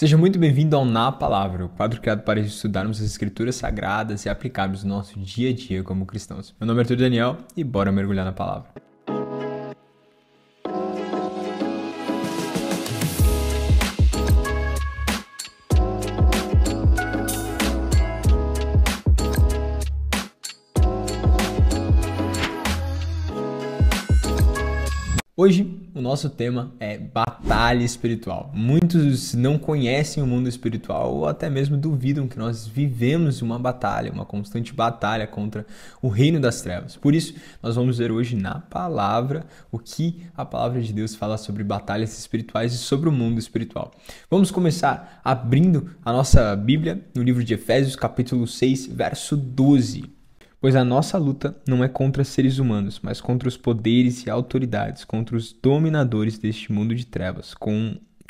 Seja muito bem-vindo ao Na Palavra, o quadro criado para estudarmos as Escrituras Sagradas e aplicarmos no nosso dia a dia como cristãos. Meu nome é Arthur Daniel e bora mergulhar na Palavra. Hoje, o nosso tema é batalha espiritual. Muitos não conhecem o mundo espiritual ou até mesmo duvidam que nós vivemos uma batalha, uma constante batalha contra o reino das trevas. Por isso, nós vamos ver hoje na palavra o que a palavra de Deus fala sobre batalhas espirituais e sobre o mundo espiritual. Vamos começar abrindo a nossa Bíblia no livro de Efésios, capítulo 6, verso 12. Pois a nossa luta não é contra seres humanos, mas contra os poderes e autoridades, contra os dominadores deste mundo de trevas,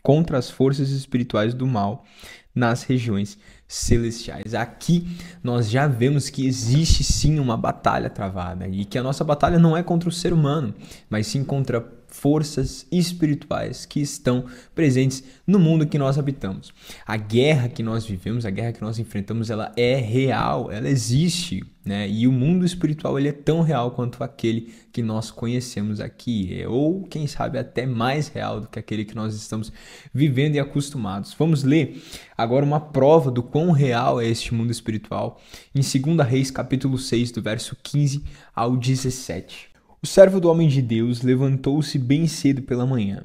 contra as forças espirituais do mal nas regiões celestiais. Aqui nós já vemos que existe sim uma batalha travada e que a nossa batalha não é contra o ser humano, mas sim contra forças espirituais que estão presentes no mundo que nós habitamos. A guerra que nós vivemos, a guerra que nós enfrentamos, ela é real, ela existe, né? E o mundo espiritual ele é tão real quanto aquele que nós conhecemos aqui, ou quem sabe até mais real do que aquele que nós estamos vivendo e acostumados. Vamos ler agora uma prova do quão real é este mundo espiritual em 2 Reis, capítulo 6, do verso 15 ao 17. O servo do homem de Deus levantou-se bem cedo pela manhã,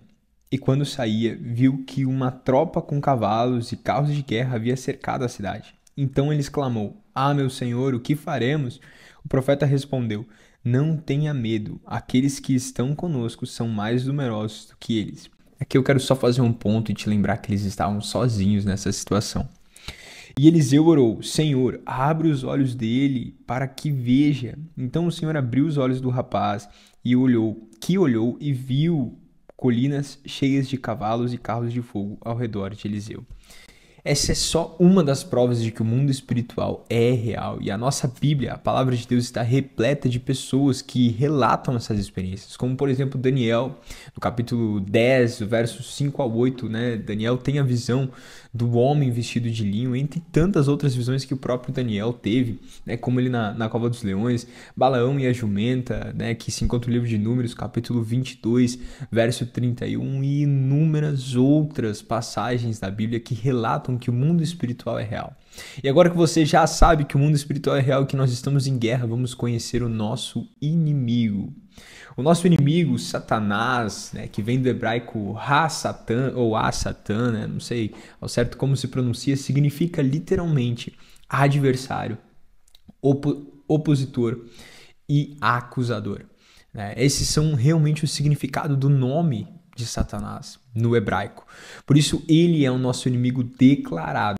e quando saía, viu que uma tropa com cavalos e carros de guerra havia cercado a cidade. Então ele exclamou: "Ah, meu senhor, o que faremos?" O profeta respondeu: "Não tenha medo, aqueles que estão conosco são mais numerosos do que eles." Aqui eu quero só fazer um ponto e te lembrar que eles estavam sozinhos nessa situação. E Eliseu orou: "Senhor, abre os olhos dele para que veja." Então o Senhor abriu os olhos do rapaz e olhou e viu colinas cheias de cavalos e carros de fogo ao redor de Eliseu. Essa é só uma das provas de que o mundo espiritual é real. E a nossa Bíblia, a palavra de Deus, está repleta de pessoas que relatam essas experiências. Como, por exemplo, Daniel, no capítulo 10, versos 5 ao 8, né? Daniel tem a visão do homem vestido de linho, entre tantas outras visões que o próprio Daniel teve, né? Como ele na cova dos leões, Balaão e a jumenta, né? Que se encontra no livro de Números, capítulo 22, verso 31, e inúmeras outras passagens da Bíblia que relatam que o mundo espiritual é real. E agora que você já sabe que o mundo espiritual é real e que nós estamos em guerra, vamos conhecer o nosso inimigo. O nosso inimigo, Satanás, né, que vem do hebraico Ha-Satan ou A-Satan, né, não sei ao certo como se pronuncia, significa literalmente adversário, opositor e acusador. Né? Esses são realmente o significado do nome de Satanás no hebraico. Por isso ele é o nosso inimigo declarado.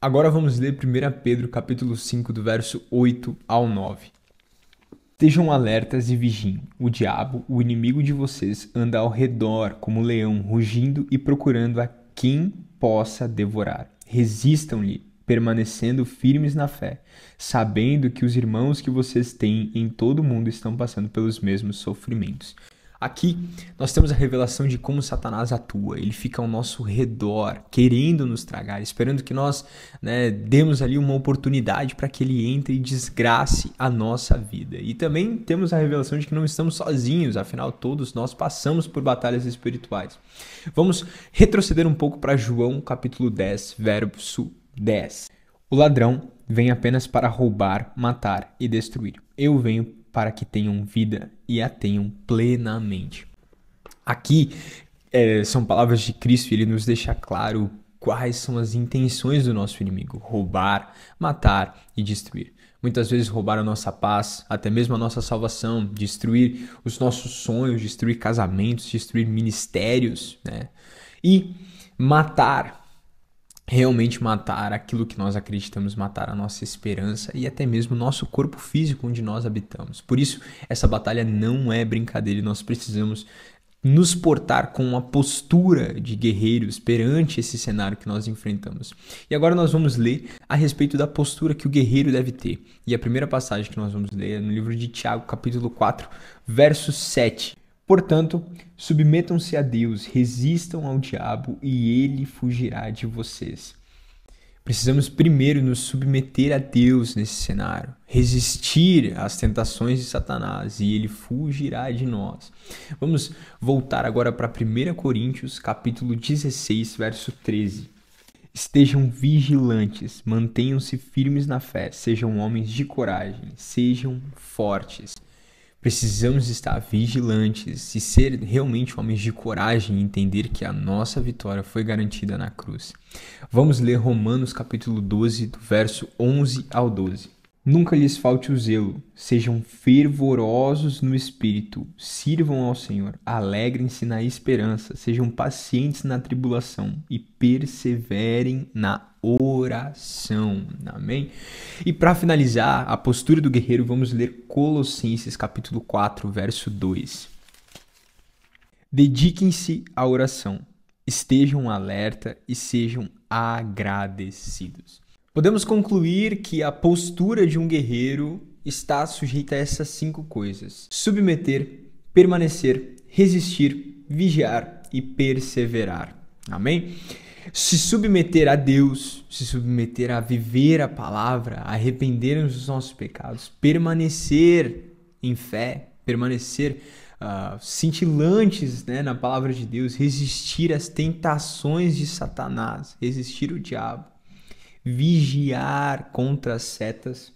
Agora vamos ler 1 Pedro capítulo 5 do verso 8 ao 9. Estejam alertas e vigiem. O diabo, o inimigo de vocês, anda ao redor como um leão, rugindo e procurando a quem possa devorar. Resistam-lhe, permanecendo firmes na fé, sabendo que os irmãos que vocês têm em todo o mundo estão passando pelos mesmos sofrimentos. Aqui nós temos a revelação de como Satanás atua. Ele fica ao nosso redor, querendo nos tragar, esperando que nós, demos ali uma oportunidade para que ele entre e desgrace a nossa vida. E também temos a revelação de que não estamos sozinhos, afinal todos nós passamos por batalhas espirituais. Vamos retroceder um pouco para João capítulo 10, verso 10. O ladrão vem apenas para roubar, matar e destruir. Eu venho para que tenham vida e a tenham plenamente. Aqui são palavras de Cristo e ele nos deixa claro quais são as intenções do nosso inimigo: roubar, matar e destruir. Muitas vezes roubar a nossa paz, até mesmo a nossa salvação, destruir os nossos sonhos, destruir casamentos, destruir ministérios, né? E realmente matar aquilo que nós acreditamos, matar a nossa esperança e até mesmo o nosso corpo físico onde nós habitamos. Por isso, essa batalha não é brincadeira e nós precisamos nos portar com uma postura de guerreiros perante esse cenário que nós enfrentamos. E agora nós vamos ler a respeito da postura que o guerreiro deve ter. E a primeira passagem que nós vamos ler é no livro de Tiago, capítulo 4, verso 7. Portanto, submetam-se a Deus, resistam ao diabo e ele fugirá de vocês. Precisamos primeiro nos submeter a Deus nesse cenário, resistir às tentações de Satanás e ele fugirá de nós. Vamos voltar agora para 1 Coríntios, capítulo 16, verso 13. Estejam vigilantes, mantenham-se firmes na fé, sejam homens de coragem, sejam fortes. Precisamos estar vigilantes e ser realmente homens de coragem e entender que a nossa vitória foi garantida na cruz. Vamos ler Romanos capítulo 12, do verso 11 ao 12. Nunca lhes falte o zelo, sejam fervorosos no espírito, sirvam ao Senhor, alegrem-se na esperança, sejam pacientes na tribulação e perseverem na oração. Amém? E para finalizar a postura do guerreiro, vamos ler Colossenses capítulo 4, verso 2. Dediquem-se à oração, estejam alerta e sejam agradecidos. Podemos concluir que a postura de um guerreiro está sujeita a essas 5 coisas: submeter, permanecer, resistir, vigiar e perseverar. Amém? Se submeter a Deus, se submeter a viver a palavra, a arrepender-nos dos nossos pecados, permanecer em fé, permanecer cintilantes, né, na palavra de Deus, resistir às tentações de Satanás, resistir o diabo, vigiar contra as setas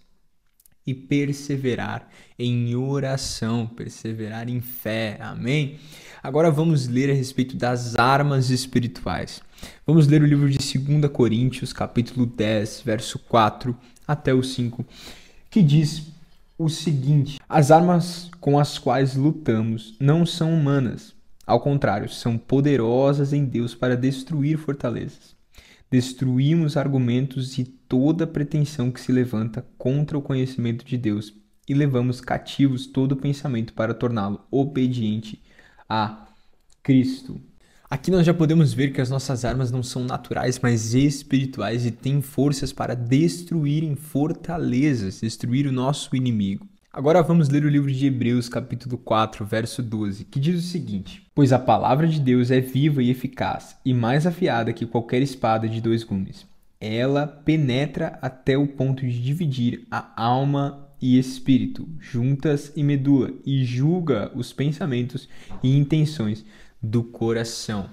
e perseverar em oração, perseverar em fé. Amém? Agora vamos ler a respeito das armas espirituais. Vamos ler o livro de 2 Coríntios, capítulo 10, verso 4 até o 5, que diz o seguinte: as armas com as quais lutamos não são humanas, ao contrário, são poderosas em Deus para destruir fortalezas. Destruímos argumentos e toda pretensão que se levanta contra o conhecimento de Deus e levamos cativos todo pensamento para torná-lo obediente a Cristo. Aqui nós já podemos ver que as nossas armas não são naturais, mas espirituais e têm forças para destruírem fortalezas, destruir o nosso inimigo. Agora vamos ler o livro de Hebreus, capítulo 4, verso 12, que diz o seguinte: pois a palavra de Deus é viva e eficaz, e mais afiada que qualquer espada de 2 gumes. Ela penetra até o ponto de dividir a alma e espírito, juntas e medula, e julga os pensamentos e intenções do coração.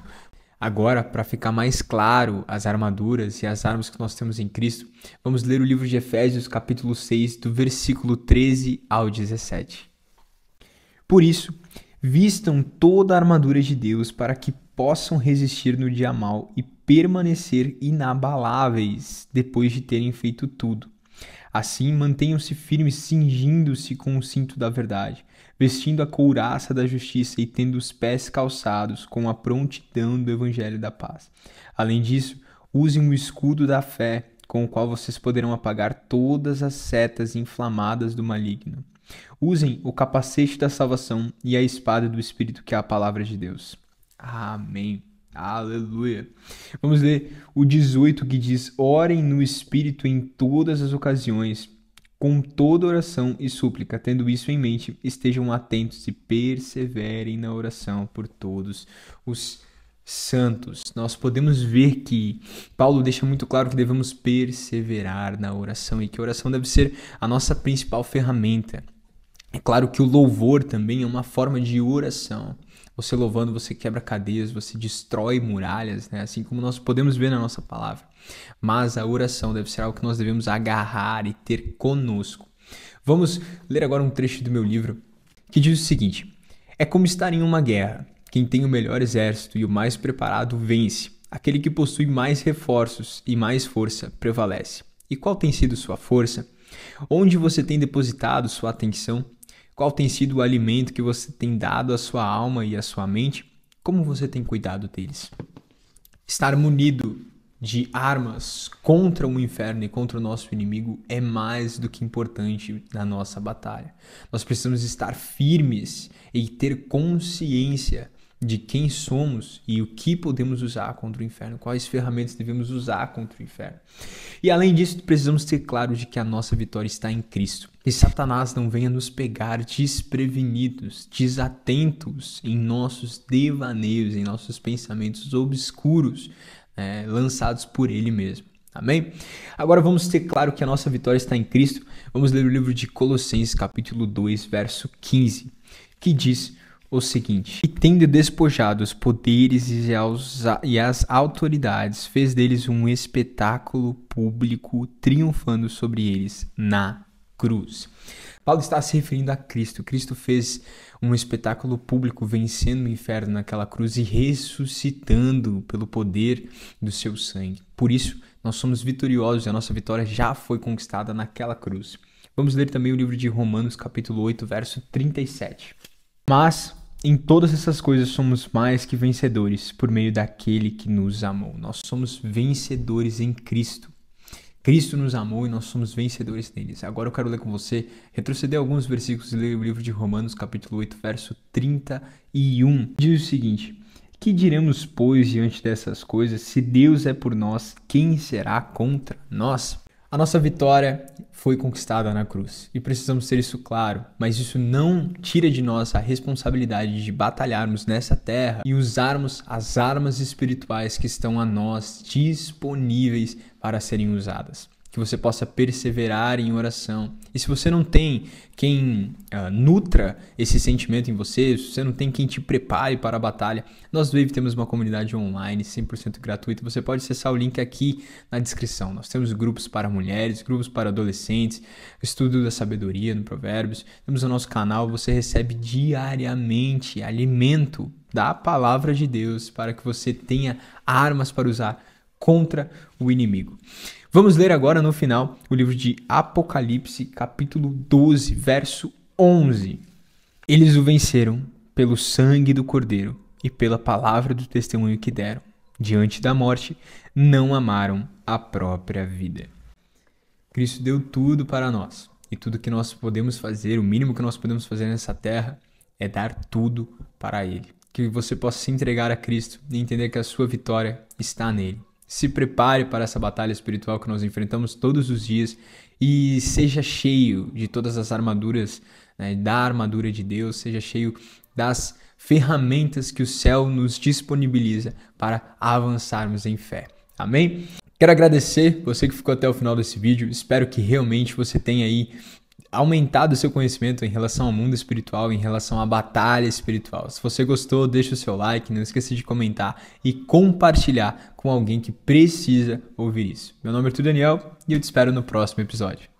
Agora, para ficar mais claro as armaduras e as armas que nós temos em Cristo, vamos ler o livro de Efésios, capítulo 6, do versículo 13 ao 17. Por isso, vistam toda a armadura de Deus para que possam resistir no dia mau e permanecer inabaláveis depois de terem feito tudo. Assim, mantenham-se firmes, cingindo-se com o cinto da verdade, vestindo a couraça da justiça e tendo os pés calçados com a prontidão do evangelho da paz. Além disso, usem o escudo da fé, com o qual vocês poderão apagar todas as setas inflamadas do maligno. Usem o capacete da salvação e a espada do Espírito, que é a palavra de Deus. Amém. Aleluia. Vamos ler o 18, que diz: orem no Espírito em todas as ocasiões, com toda oração e súplica. Tendo isso em mente, estejam atentos e perseverem na oração por todos os santos. Nós podemos ver que Paulo deixa muito claro que devemos perseverar na oração e que a oração deve ser a nossa principal ferramenta. É claro que o louvor também é uma forma de oração. Você louvando, você quebra cadeias, você destrói muralhas, né? Assim como nós podemos ver na nossa palavra. Mas a oração deve ser algo que nós devemos agarrar e ter conosco. Vamos ler agora um trecho do meu livro que diz o seguinte: é como estar em uma guerra. Quem tem o melhor exército e o mais preparado vence. Aquele que possui mais reforços e mais força prevalece. E qual tem sido sua força? Onde você tem depositado sua atenção? Qual tem sido o alimento que você tem dado à sua alma e à sua mente? Como você tem cuidado deles? Estar munido de armas contra o inferno e contra o nosso inimigo é mais do que importante na nossa batalha. Nós precisamos estar firmes e ter consciência de quem somos e o que podemos usar contra o inferno, quais ferramentas devemos usar contra o inferno. E além disso, precisamos ter claro de que a nossa vitória está em Cristo. Que Satanás não venha nos pegar desprevenidos, desatentos em nossos devaneios, em nossos pensamentos obscuros, lançados por Ele mesmo. Amém? Agora vamos ter claro que a nossa vitória está em Cristo. Vamos ler o livro de Colossenses, capítulo 2, verso 15, que diz o seguinte: E tendo despojado os poderes e as autoridades, fez deles um espetáculo público, triunfando sobre eles na cruz. Paulo está se referindo a Cristo. Cristo fez um espetáculo público, vencendo o inferno naquela cruz e ressuscitando pelo poder do seu sangue. Por isso, nós somos vitoriosos e a nossa vitória já foi conquistada naquela cruz. Vamos ler também o livro de Romanos, capítulo 8, verso 37. Mas em todas essas coisas somos mais que vencedores por meio daquele que nos amou. Nós somos vencedores em Cristo. Cristo nos amou e nós somos vencedores neles. Agora eu quero ler com você, retroceder alguns versículos e ler o livro de Romanos, capítulo 8, verso 31. Diz o seguinte: Que diremos, pois, diante dessas coisas? Se Deus é por nós, quem será contra nós? A nossa vitória foi conquistada na cruz e precisamos ter isso claro, mas isso não tira de nós a responsabilidade de batalharmos nessa terra e usarmos as armas espirituais que estão a nós disponíveis para serem usadas. Que você possa perseverar em oração. E se você não tem quem nutra esse sentimento em você, se você não tem quem te prepare para a batalha, nós do Wave temos uma comunidade online 100% gratuita. Você pode acessar o link aqui na descrição. Nós temos grupos para mulheres, grupos para adolescentes, estudo da sabedoria no Provérbios. Temos o nosso canal, você recebe diariamente alimento da palavra de Deus para que você tenha armas para usar contra o inimigo. Vamos ler agora no final o livro de Apocalipse, capítulo 12, verso 11. Eles o venceram pelo sangue do Cordeiro e pela palavra do testemunho que deram. Diante da morte, não amaram a própria vida. Cristo deu tudo para nós. E tudo que nós podemos fazer, o mínimo que nós podemos fazer nessa terra, é dar tudo para Ele. Que você possa se entregar a Cristo e entender que a sua vitória está nele. Se prepare para essa batalha espiritual que nós enfrentamos todos os dias e seja cheio de todas as armaduras, da armadura de Deus, seja cheio das ferramentas que o céu nos disponibiliza para avançarmos em fé. Amém? Quero agradecer você que ficou até o final desse vídeo. Espero que realmente você tenha aí aumentado o seu conhecimento em relação ao mundo espiritual, em relação à batalha espiritual. Se você gostou, deixa o seu like, não esqueça de comentar e compartilhar com alguém que precisa ouvir isso. Meu nome é Arthur Daniel e eu te espero no próximo episódio.